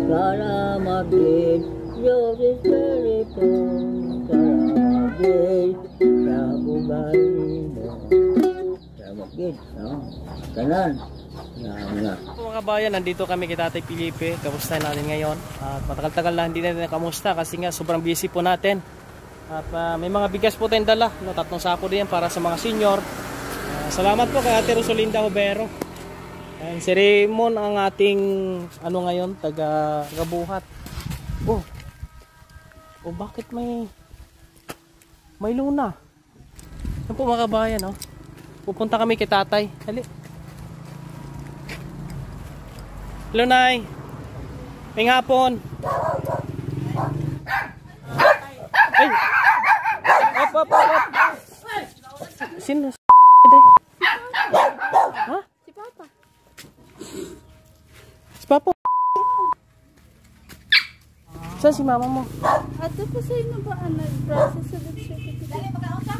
Salamat din, Diyos Espiritu, salamat din sa buhay mo. Salamat din, no? Kanan. Mga kabayan, nandito kami kay Tatay Felipe. Kamusta natin ngayon? At matagal-tagal na hindi natin kamusta kasi nga sobrang busy po natin. At may mga bigas po tayong dala, no? 3 sako din para sa mga senior. Salamat po kay Ate Rosalinda Hobero. And si Raymond ang ating ngayon, taga-buhat. Oh, bakit may luna? Yan po mga kabayan, no? Pupunta kami kay Tatay. Hali. Hello, Nay. May hapon. Ay! Op. Sino? Ha? Si Papa. Si Papa? Saan si mama mo? Ato po sa inyo ba ang nag-process sa birth certificate? Dali, pagkaon ka?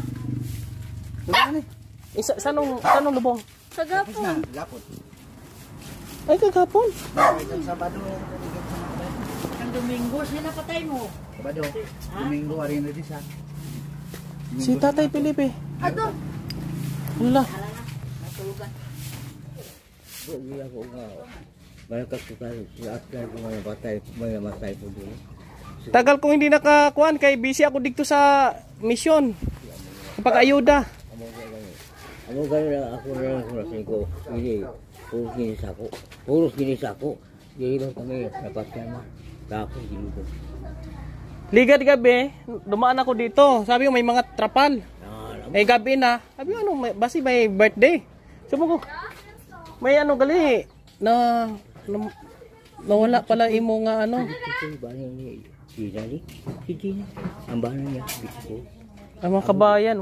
Saan lubong? Kagapon. Ay, kagapon. Sabado ang Domingo, sila patay mo. Sabado, Domingo, arin na din sa. Si Tatay Felipe. Ato. Wala. Hindi ako nga. Malakas ko tayo. Si Atkar ko mga matay po doon. Tagal kong hindi nakakuan kay busy ako dito sa mission. Pag-ayuda. Amo gano'n ako na lang kung ko. Hindi. Puros ginis ako. Hindi ba kami dapat kama. Tapos dito. Ligad gabi, dumaan ako dito. Sabi ko may mga trapal. Eh gabi na. Sabi ko basi may birthday. Sabi ko, may gali na nawala pala imo nga Si Gina. Ang bahay niya. Dito. Ang mga kabayan,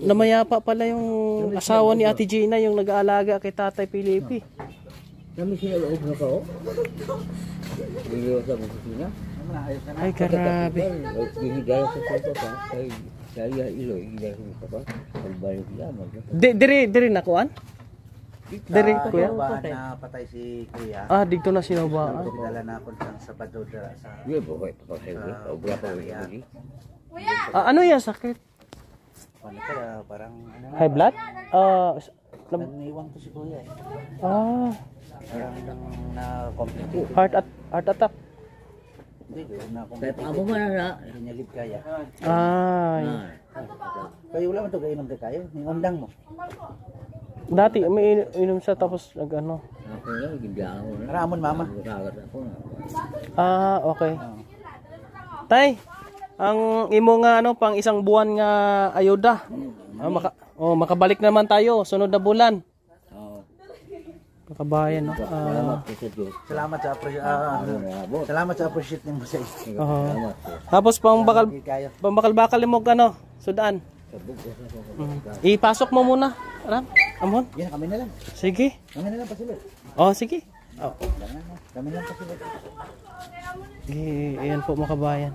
namayapa pala yung asawa ni Ate Gina, yung nag-aalaga kay Tatay Felipe. Kami sinaloob na ka, oh. Diliwa sa kusina. Ay, grabe. Ginigala sa soto pa. Kaya iloy, ginigala sa pa. Pagbalik lamang. Diri nakuan? Diri, kuya? Napatay si Kuya. Dito na sinubaan. Pinala na ako sa Sabado sa... Iya, boy. Obra pa rin. Ano yan, sakit? Parang... High blood? Naniwang to si Kuya eh. Parang na-complicate. Heart attack. Hindi, Kaya amo man na. Hinyalib kaya. Kayo wala man ito kayo nang kayo. Yung undang mo. Dati, may inom siya tapos nag-ano. Ako lang, gindihan ko na. Ramon, mama. Ako na. Okay. Tay, ang imo nga pang isang buwan nga ayuda. Makabalik naman tayo sunod na bulan. Kakabayan, no? Salamat sa salamat sa appreciate mo sa iyo. Tapos pambakal-bakal mo sudan. Ipasok mo muna. Amon? Yan, kami na lang. Sige. Kami na lang pasilip. Sige. Kami na lang pasilip. Ayan po mga kabayan.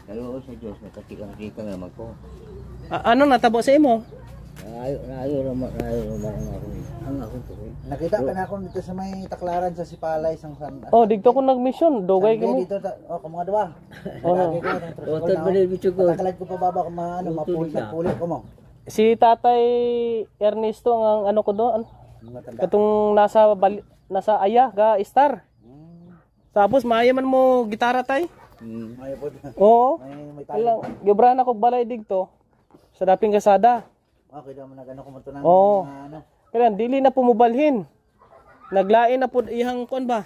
Pero sa Diyos, nakakita naman ko. Ano natabo sa imo? Ayaw naman ako. Ang ako ko. Nakita ka na ako dito sa may taklaran sa Sipalay. Dito ko nag-mission. Dugay kami. Dito, kung mga duwa. Patagalan ko pa baba kung mapulit ko mo. Si Tatay Ernesto ang ko doon. Katong nasa aya ga star. Tapos maayo man mo gitara tay. Oo. May talent. Gibrahan ako balay digto sa daping kasada. Okay, daw mo nagano ko man to nang Kaya dili na pumubalhin. Naglain na pud ihang kon ba?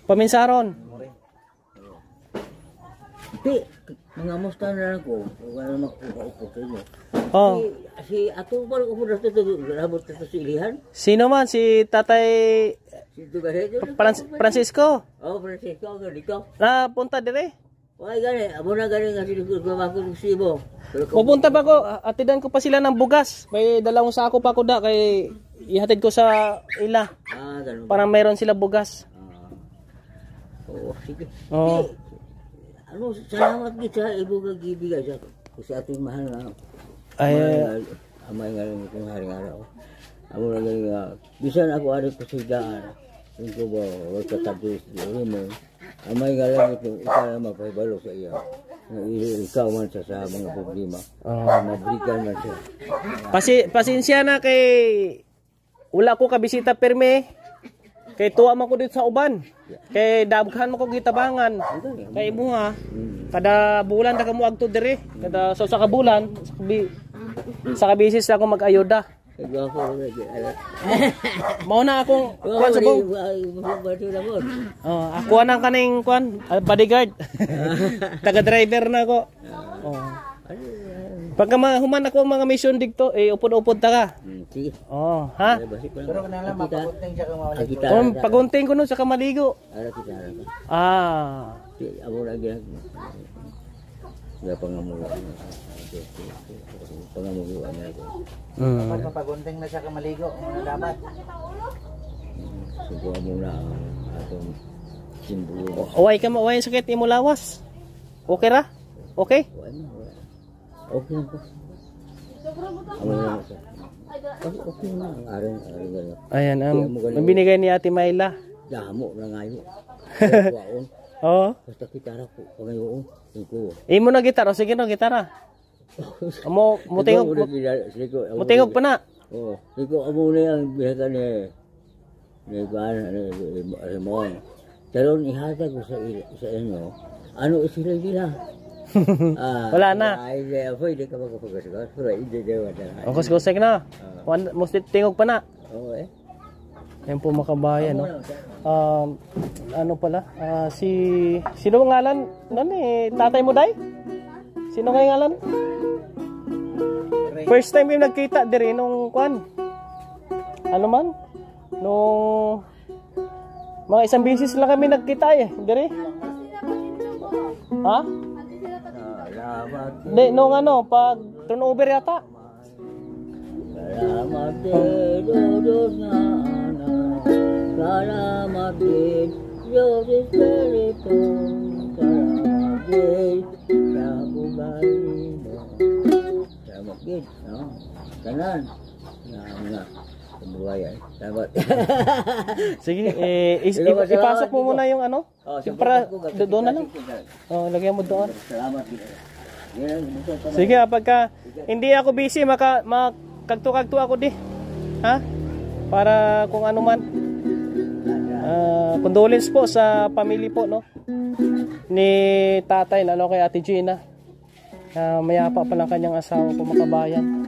Paminsaron. Mga musta na lang ko. Wala makuha sa inyo. Si ato ba ko muna ito labot sa ilihan? Sino man? Si Tatay Francisco? Francisco. Dito. Punta dire? Why gani? Amo na gani nga sinugod ko ng sibo. Pupunta ba ko? Atidan ko pa sila ng bugas. May dalawang sako pa ko kay ihatid ko sa ila. Ganun. Parang mayroon sila bugas. Sige. Salamat kita ibu kagibigay sa ating mahal na ay amay nga rin itong haring araw. Amo na gani nga. Bisan ako ari ko sa daan. Kung ko ba, wag ka tabi sa mo. Amay nga lang ito, ikaw na magpahibalo sa iya. Ikaw man siya sa mga problema. Mabrikan man siya. Pasensya na kay wala ko kabisita perme. Kay tuwa man ko dito sa uban. Kay dabghan mo ko gitabangan. Kay mo ha. Kada bulan na kamo agto dire. Kada sa kabulan sa kabisis ako mag-ayoda. Mao na akong kuan sa bong. Ako nang kaning kuan bodyguard. Taga-driver na ako. Pagka human ako mga mission dito, upod-upod ta ka. Sige. Ha? Pero kanala mapagunting siya kung mawala. Pagunting ko nun sa kamaligo. Ara kita. Ah. Amo lagi. Ya pangamulo. Pangamulo ano ko. Dapat mapagunting na siya kamaligo. Muna dapat. Subuha mo na atong simbolo. Uway ka mo, uway sakit imo lawas. Okay ra? Okay? Okay na po. Amo na siya. Okay na. Aron gano'n. Ayan, ang binigay ni Ate Mayla. Damo na ngayon. Waon. Oo. Basta gitara ko. Pangayoon. Tingko. Imo na gitara. Sige no, gitara. Mutingog pa na. Oo. Tingko amo na yung bihaka ni Ramon. Pero ihatag ko sa inyo. Ano sila nila? Wala na. Ay, pwede ka magpapagasagas. Pero hindi na wala. Ang kuskusek na. Musti tingog pa na. Oo eh. Yan po makabayan, no? Ano pala? Sino ang ngalan? Tatay mo, Day? Sino nga yung ngalan? First time yung nagkita diri nung kwan. Ano man? Nung mga isang bisis lang kami nagkita diri. Ha? Di, nung ano, pag turnover yata. Salamat Diyos na anak. Salamat Diyos Espiritu. Salamat sa buhay mo. Salamat Diyos. Kanan. Nga. Pembuayan. Salamat. Sige, ipasok mo muna yung ano. Para doon na lang. Lagyan mo doon. Salamat Diyos. Sige, pagka hindi ako busy, makagtu-kagtu ako di. Ha? Para kung ano man. Condolence po sa family po, no? Ni tatay, lalo kay Ate Gina. Mayapa pa lang kanyang asawa po makabayan.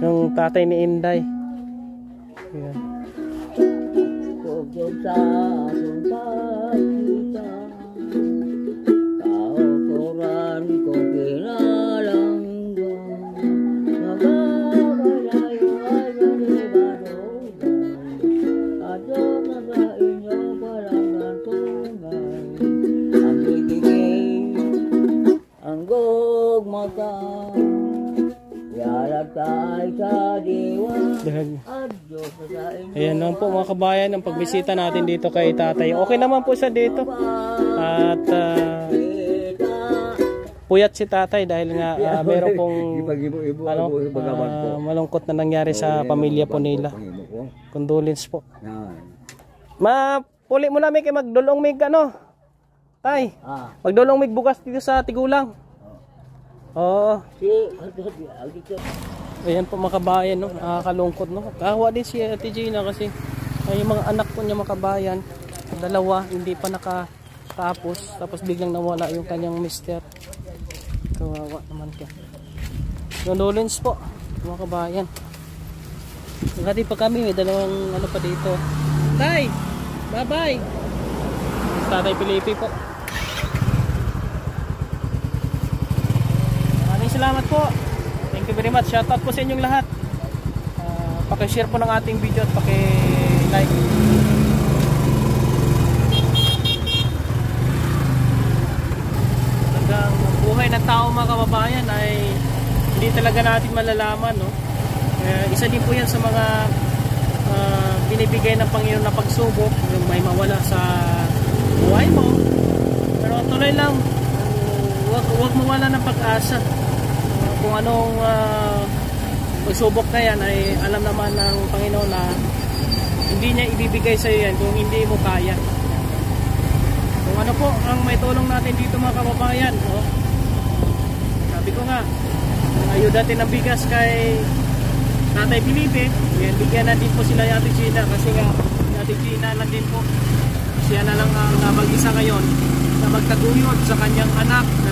Yung tatay ni Inday. Ayan. Ayan naman po mga kabayan ang pagbisita natin dito kay tatay. Okay naman po siya dito. At puyat si tatay dahil nga meron pong malungkot na nangyari sa pamilya po nila. Condolence po. Puli mo namin kay magdulong mig ano. Tay, magdulong mig bukas dito sa Tigulang. Oo. Ayan po mga kabayan, no? Kalungkot, no? Kahawa din si Ate Gina kasi yung mga anak po niya mga kabayan, dalawa, hindi pa nakatapos. Tapos biglang nawala yung kanyang mister. Kawawa naman ka. Condolence po, mga kabayan. Ngati pa kami, may dalawang ano pa dito. Tay! Bye-bye! Tatay Pilipi po. Maraming salamat po. Thank you very much. Shoutout po sa inyong lahat. Paki-share po ng ating video at paki-like. Talagang buhay ng tao mga kababayan ay hindi talaga natin malalaman, no? Isa din po yan sa mga binibigay ng Panginoon na pagsubok, yung may mawala sa buhay mo. Pero tuloy lang, huwag mawala ng pag-asa. Kung anong pagsubok na yan ay alam naman ng Panginoon na hindi niya ibibigay sa iyo yan kung hindi mo kaya. Kung ano po ang may tulong natin dito mga kababayan, no? Sabi ko nga, ayudatin ng bigas kay Tatay Felipe, yan, bigyan na din po sila yung Ate Gina kasi nga Ate Gina lang din po, siya na lang ang mag-isa ngayon na magtaguyod sa kanyang anak na